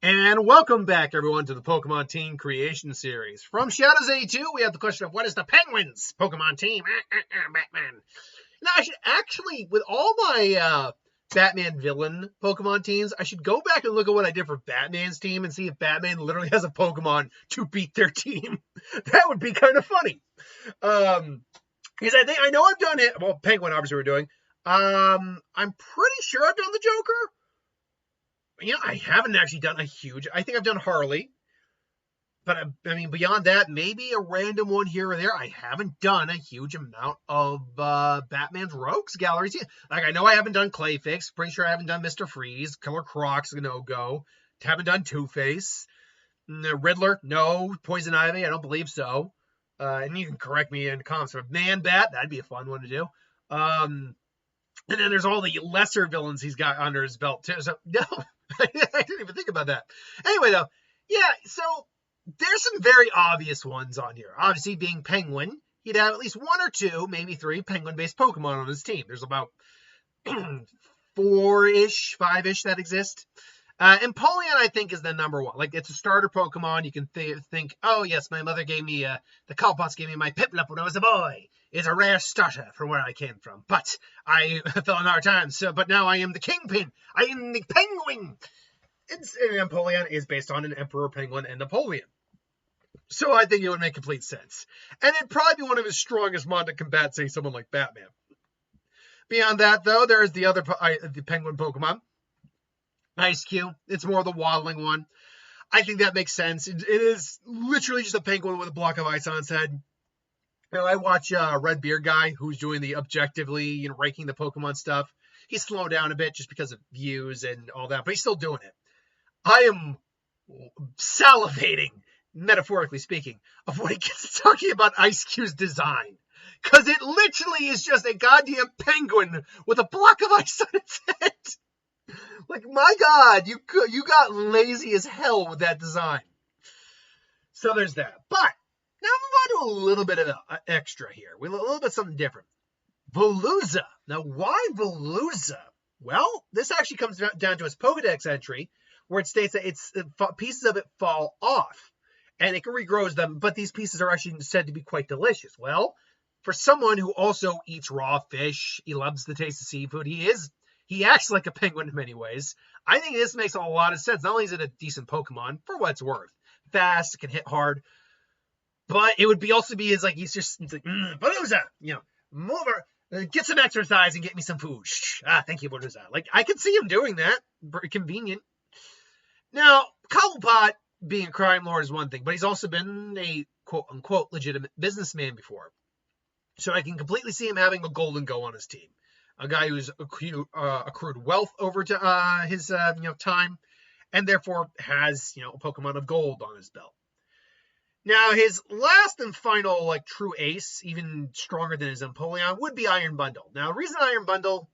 And welcome back, everyone, to the Pokemon Team Creation Series. From Shadows 82, we have the question of what is the Penguins Pokemon team? Batman. Now, I should actually, with all my Batman villain Pokemon teams, I should go back and look at what I did for Batman's team and see if Batman literally has a Pokemon to beat their team. That would be kind of funny. Because I know I've done it. Well, Penguin, obviously, we're doing. I'm pretty sure I've done the Joker. Yeah, I haven't actually done a huge. I think I've done Harley, but I mean beyond that, maybe a random one here or there. I haven't done a huge amount of Batman's Rogues galleries yet. Like I know I haven't done Clayfix. Pretty sure I haven't done Mr. Freeze. Killer Croc's a no-go. Haven't done Two-Face. Riddler, no. Poison Ivy, I don't believe so. And you can correct me in the comments. Man Bat, that'd be a fun one to do. And then there's all the lesser villains he's got under his belt too. So no. I didn't even think about that. Anyway, though, yeah, so there's some very obvious ones on here. Obviously, being Penguin, he'd have at least one or two, maybe three Penguin-based Pokemon on his team. There's about 4-ish, 5-ish that exist. And Polion, I think, is the number one. Like, it's a starter Pokemon. You can think, oh, yes, my mother gave me, the Cowpots gave me my Piplup when I was a boy. It's a rare starter from where I came from. But I fell on hard times. But now I am the Kingpin. I am the Penguin. And Empoleon is based on an Emperor Penguin and Napoleon. So I think it would make complete sense. And it'd probably be one of his strongest mon to combat, say, someone like Batman. Beyond that, though, there's the other the Penguin Pokemon. Ice Cube. It's more of the waddling one. I think that makes sense. It is literally just a penguin with a block of ice on its head. You know, I watch Red Beard guy who's doing the objectively, ranking the Pokemon stuff. He's slowed down a bit just because of views and all that, but he's still doing it. I am salivating, metaphorically speaking, of when he gets talking about Ice Cube's design. Because it literally is just a goddamn penguin with a block of ice on its head. Like, my God, you got lazy as hell with that design. So there's that. But now move on to a little bit of an extra here. A little bit something different. Veluza. Now, why Veluza? Well, this actually comes down to its Pokedex entry, where it states that pieces of it fall off, and it can regrow them, but these pieces are actually said to be quite delicious. Well, for someone who also eats raw fish, he loves the taste of seafood, he acts like a penguin in many ways. I think this makes a lot of sense. Not only is it a decent Pokemon, for what it's worth. Fast, it can hit hard. But it would also be he's like, Veluza, move over, get some exercise and get me some food. Thank you, Veluza. Like, I could see him doing that. Very convenient. Now, Cobblepot being a crime lord is one thing, but he's also been a quote-unquote legitimate businessman before. So I can completely see him having a Golden Go on his team. A guy who's accrued wealth over to his time, and therefore has a Pokemon of gold on his belt. Now his last and final true ace, even stronger than his Empoleon, would be Iron Bundle. Now the reason Iron Bundle,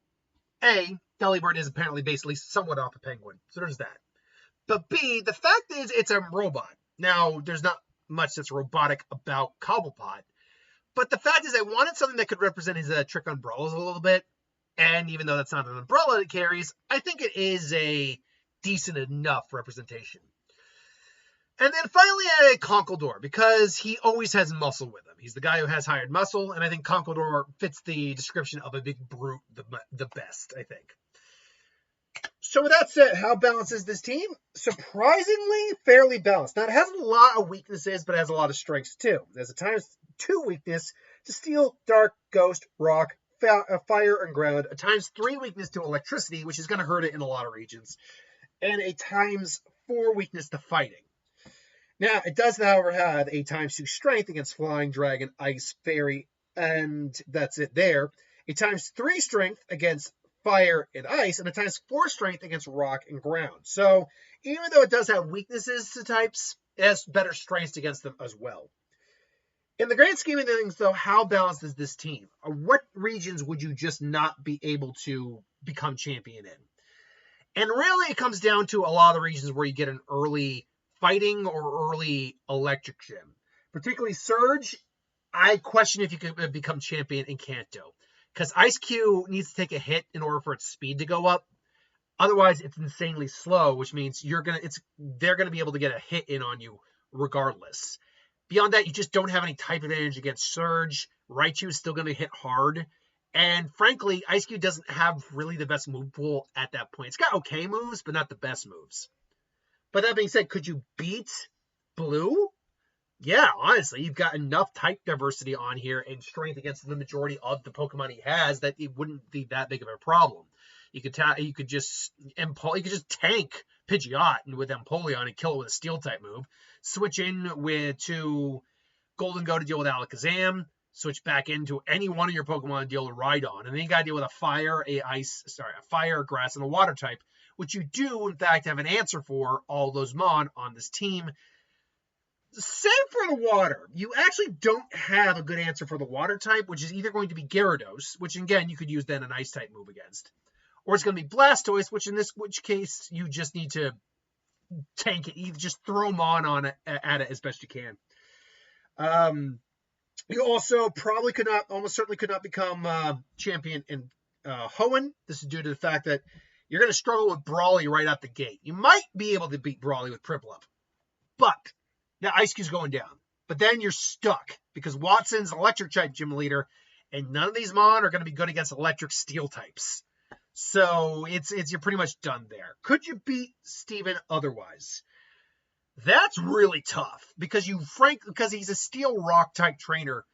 A, Delibird is apparently basically somewhat off a penguin, so there's that. But B, the fact is it's a robot. Now there's not much that's robotic about Cobblepot, but the fact is I wanted something that could represent his trick umbrellas a little bit. And even though that's not an umbrella it carries, I think it is a decent enough representation. And then finally, I had Conkeldurr, because he always has muscle with him. He's the guy who has hired muscle, and I think Conkeldurr fits the description of a big brute the best, I think. So with that said, how balanced is this team? Surprisingly, fairly balanced. Now, it has a lot of weaknesses, but it has a lot of strengths, too. There's a times 2 weakness to Steel, Dark, Ghost, Rock, Fire, and Ground, a times 3 weakness to Electricity, which is going to hurt it in a lot of regions, and a times 4 weakness to Fighting. Now, it does, however, have a times 2 strength against Flying, Dragon, Ice, Fairy, and that's it there. A times 3 strength against Fire and Ice, and a times 4 strength against Rock and Ground. So, even though it does have weaknesses to types, it has better strengths against them as well. In the grand scheme of things, though, how balanced is this team? What regions would you just not be able to become champion in? And really, it comes down to a lot of the regions where you get an early Fighting or early Electric Gym. Particularly Surge, I question if you could become champion in Kanto. Because Ice Cube needs to take a hit in order for its speed to go up. Otherwise, it's insanely slow, which means they're gonna be able to get a hit in on you regardless. Beyond that, you just don't have any type advantage against Surge. Raichu is still gonna hit hard. And frankly, Ice-Cube doesn't have really the best move pool at that point. It's got okay moves, but not the best moves. But that being said, could you beat Blue? Yeah, honestly, you've got enough type diversity on here and strength against the majority of the Pokemon he has that it wouldn't be that big of a problem. You could just tank Pidgeot with Empoleon and kill it with a Steel type move. Switch in to Golden Go to deal with Alakazam. Switch back into any one of your Pokemon to deal with Rhydon, and then you got to deal with a fire, a grass, and a water type, which you do in fact have an answer for all those mon on this team. Same for the water. You actually don't have a good answer for the water type, which is either going to be Gyarados, which again you could use then an ice type move against, or it's going to be Blastoise, which case you just need to tank it. You just throw mon at it as best you can. You also almost certainly could not become champion in Hoenn. This is due to the fact that you're going to struggle with Brawly right out the gate. You might be able to beat Brawly with Prinplup, but now Ice-Cube's going down. But then you're stuck because Watson's electric type gym leader, and none of these mon are going to be good against electric steel types. So you're pretty much done there. Could you beat Steven otherwise? That's really tough because he's a steel rock type trainer.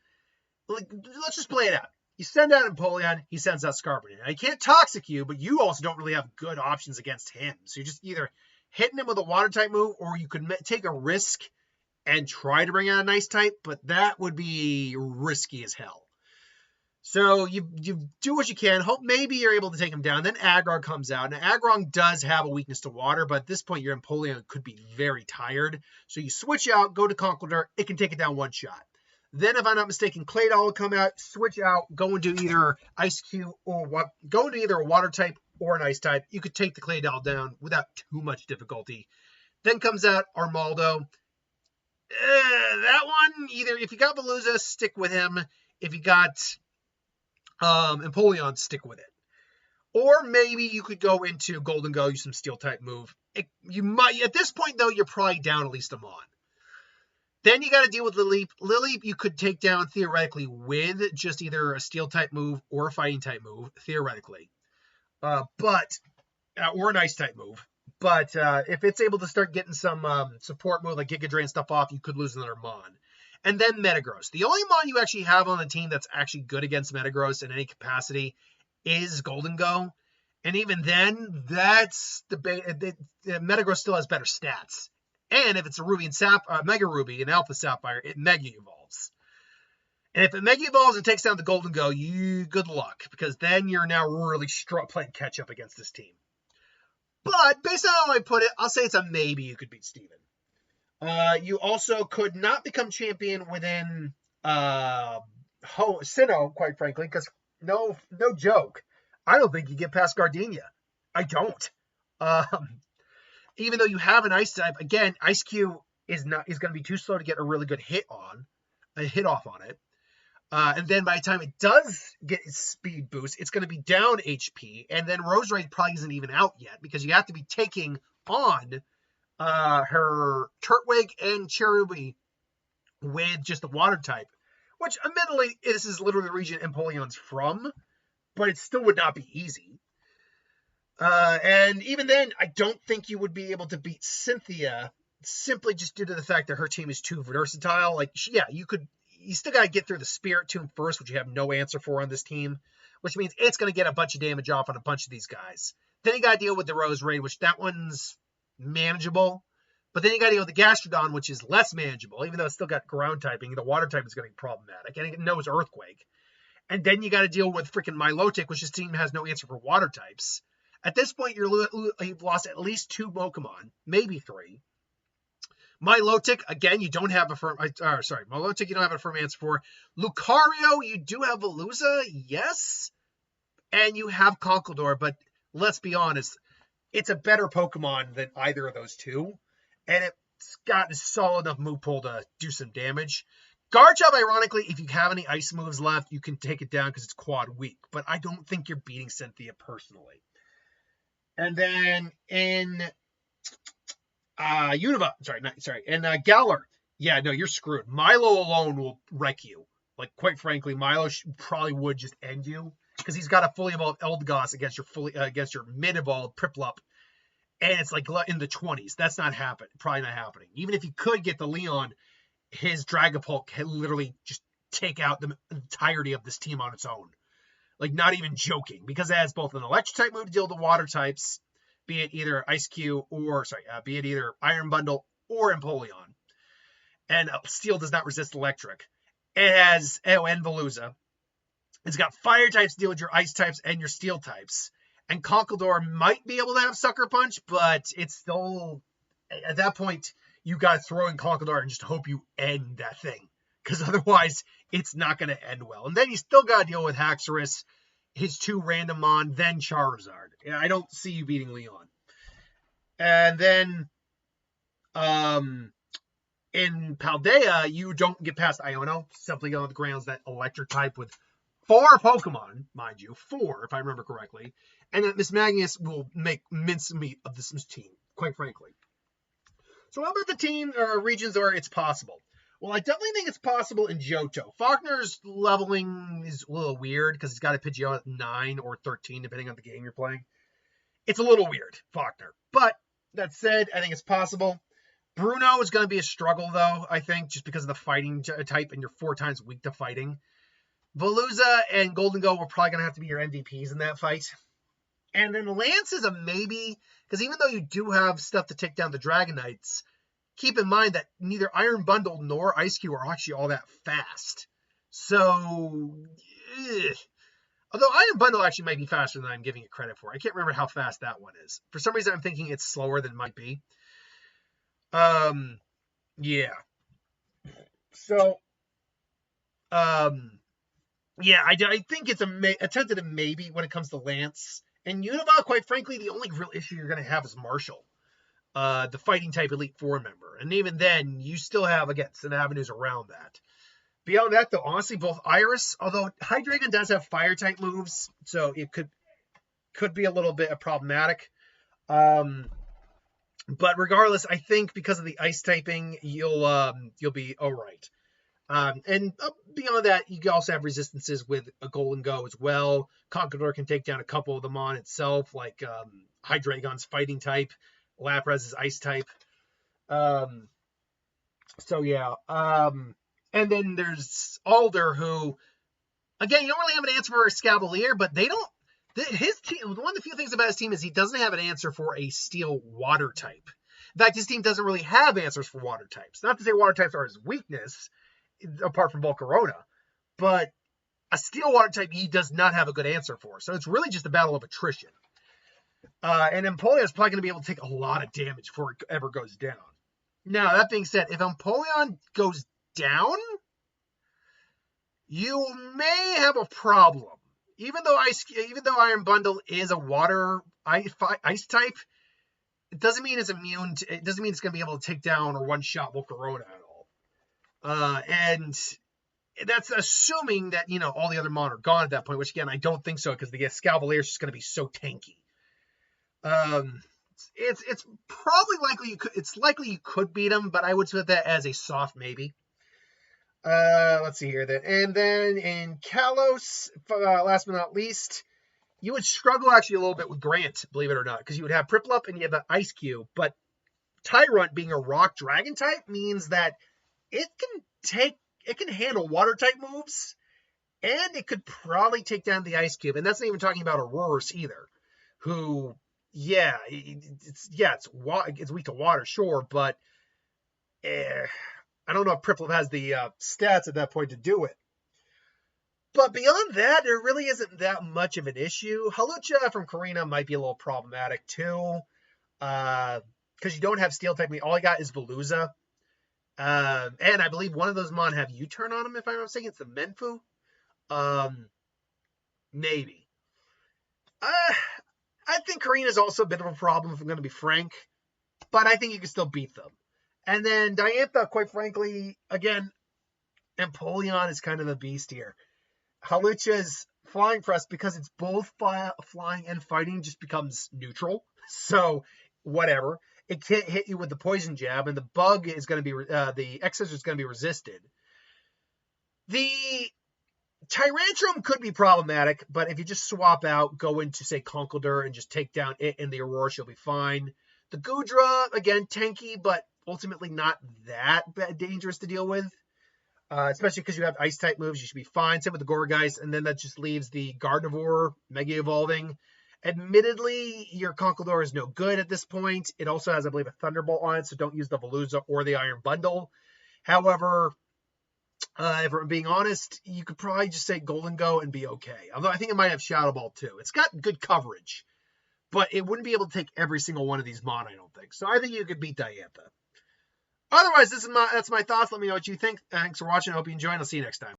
Let's just play it out. You send out Empoleon, he sends out Scarberry. Now, he can't Toxic you, but you also don't really have good options against him. So you're just either hitting him with a water type move, or you could take a risk and try to bring out a nice type, but that would be risky as hell. So you do what you can. Hope maybe you're able to take him down. Then Aggron comes out. Now, Aggron does have a weakness to water, but at this point, your Empoleon could be very tired. So you switch out, go to Conkeldurr. It can take it down one shot. Then, if I'm not mistaken, Claydol will come out, switch out, go into either Ice-Cube or go into either a water type or an ice type. You could take the Claydol down without too much difficulty. Then comes out Armaldo. That one, either if you got Veluza, stick with him. If you got Empoleon, stick with it. Or maybe you could go into Golden Go, use some Steel type move. You might at this point though, you're probably down at least a mon. Then you got to deal with Lileep. Lileep you could take down theoretically with just either a Steel type move or a Fighting type move theoretically, or an Ice type move. But if it's able to start getting some support move like Giga Drain stuff off, you could lose another mon. And then Metagross. The only mon you actually have on the team that's actually good against Metagross in any capacity is Golden Go. And even then, Metagross still has better stats. And if it's a Mega Ruby and Alpha Sapphire, it Mega Evolves. And if it Mega Evolves and takes down the Golden Go, good luck. Because then you're now really playing catch up against this team. But based on how I put it, I'll say it's a maybe you could beat Steven. You also could not become champion within Sinnoh, quite frankly, because no joke. I don't think you get past Gardenia. I don't. Even though you have an ice type, again, Ice-Cube is going to be too slow to get a really good hit off on it. And then by the time it does get its speed boost, it's going to be down HP. And then Roserade probably isn't even out yet because you have to be taking on her Turtwig and Cherubi with just the water type, which admittedly, this is literally the region Empoleon's from, but it still would not be easy. And even then, I don't think you would be able to beat Cynthia simply just due to the fact that her team is too versatile. You still got to get through the Spirit Tomb first, which you have no answer for on this team, which means it's going to get a bunch of damage off on a bunch of these guys. Then you got to deal with the Roserade, which that one's manageable. But then you got to deal with the Gastrodon, which is less manageable, even though it's still got ground typing. The water type is going to be problematic, and it knows Earthquake. And then you got to deal with freaking Milotic, which this team has no answer for water types. At this point, you've lost at least 2 Pokemon, maybe 3. Milotic, again, you don't have a firm... Milotic, you don't have a firm answer for. Lucario, you do have Veluza, yes. And you have Conkeldurr, but let's be honest, it's a better Pokemon than either of those two. And it's got a solid enough move pool to do some damage. Garchomp, ironically, if you have any ice moves left, you can take it down because it's quad weak. But I don't think you're beating Cynthia personally. And then in Unova, and Galar, yeah, no, you're screwed. Milo alone will wreck you. Like, quite frankly, Milo probably would just end you because he's got a fully evolved Eldegoss against your mid evolved Piplup, and it's like in the 20s. That's not happening. Probably not happening. Even if he could get the Leon, his Dragapult can literally just take out the entirety of this team on its own. Like, not even joking, because it has both an electric type move to deal with water types, be it either be it either Iron Bundle or Empoleon. And Steel does not resist electric. It has, and Veluza. It's got fire types to deal with your ice types and your steel types. And Conkeldurr might be able to have Sucker Punch, but it's still, at that point, you got to throw in Conkeldurr and just hope you end that thing. Because otherwise, it's not going to end well. And then you still got to deal with Haxorus, his 2 Randomon, then Charizard. I don't see you beating Leon. And then in Paldea, you don't get past Iono. Simply go on the grounds that electric type with 4 Pokemon, mind you. 4, if I remember correctly. And that Mismagius will make mincemeat of this team, quite frankly. So how about the team or regions where it's possible? Well, I definitely think it's possible in Johto. Faulkner's leveling is a little weird because he's got a Pidgeot at 9 or 13, depending on the game you're playing. It's a little weird, Faulkner. But that said, I think it's possible. Bruno is going to be a struggle, though, I think, just because of the fighting type, and you're 4 times weak to fighting. Veluza and Gholdengo are probably going to have to be your MVPs in that fight. And then Lance is a maybe, because even though you do have stuff to take down the Dragonites, keep in mind that neither Iron Bundle nor Ice-Q are actually all that fast. So, although Iron Bundle actually might be faster than I'm giving it credit for. I can't remember how fast that one is. For some reason, I'm thinking it's slower than it might be. Yeah. So, yeah, I think it's a tentative maybe when it comes to Lance. And Unova, quite frankly, the only real issue you're going to have is Marshall. The fighting type Elite Four member. And even then, you still have, again, some avenues around that. Beyond that, though, honestly, both Iris, although Hydreigon does have fire type moves, so it could be a little bit problematic. But regardless, I think because of the ice typing, you'll be all right. And beyond that, you also have resistances with a Gholdengo as well. Conkeldurr can take down a couple of them on itself, like Hydreigon's fighting type. Lapras's ice type. So yeah. And then there's Alder, who, again, you don't really have an answer for a Scavalier, but they don't. His team, one of the few things about his team is he doesn't have an answer for a steel water type. In fact, his team doesn't really have answers for water types. Not to say water types are his weakness, apart from Volcarona, but a steel water type he does not have a good answer for. So it's really just a battle of attrition. And Empoleon is probably going to be able to take a lot of damage before it ever goes down. Now, that being said, if Empoleon goes down, you may have a problem. Even though Iron Bundle is a water ice type, it doesn't mean it's immune. It doesn't mean it's going to be able to take down or one-shot Volcarona at all. And that's assuming that all the other Mon are gone at that point. Which again, I don't think so because the Scavalier is just going to be so tanky. It's probably likely you could beat him, but I would put that as a soft maybe. Let's see here then. And then in Kalos, last but not least, you would struggle actually a little bit with Grant, believe it or not, because you would have Piplup and you have an Ice-Q, but Tyrunt being a rock dragon type means that it can handle water type moves, and it could probably take down the Ice-Cube. And that's not even talking about Aurorus either, who, yeah, it's weak to water, sure, but I don't know if Piplup has the stats at that point to do it. But beyond that, there really isn't that much of an issue. Hawlucha from Korrina might be a little problematic too, because you don't have Steel type. All I got is Veluza. And I believe one of those Mon have U-turn on them, if I'm not mistaken. It's the Menfu. Maybe. I think Korrina's also a bit of a problem, if I'm going to be frank. But I think you can still beat them. And then Diantha, quite frankly, again, Empoleon is kind of a beast here. Hawlucha's Flying Press, because it's both flying and fighting, just becomes neutral. So, whatever. It can't hit you with the poison jab, and the bug is going to be, the X-Scissor is going to be resisted. The Tyrantrum could be problematic, but if you just swap out, go into, say, Conkeldurr and just take down it and the Aurora, you'll be fine. The Goodra, again, tanky, but ultimately not that dangerous to deal with. Especially because you have Ice-type moves, you should be fine. Same with the Gourgeist, and then that just leaves the Gardevoir Mega Evolving. Admittedly, your Conkeldurr is no good at this point. It also has, I believe, a Thunderbolt on it, so don't use the Veluza or the Iron Bundle. However, if I'm being honest, you could probably just say Golden Go and be okay. Although I think it might have Shadow Ball too. It's got good coverage, but it wouldn't be able to take every single one of these Mon, I don't think. So I think you could beat Diantha. Otherwise, that's my thoughts. Let me know what you think. Thanks for watching. I hope you enjoy, and I'll see you next time.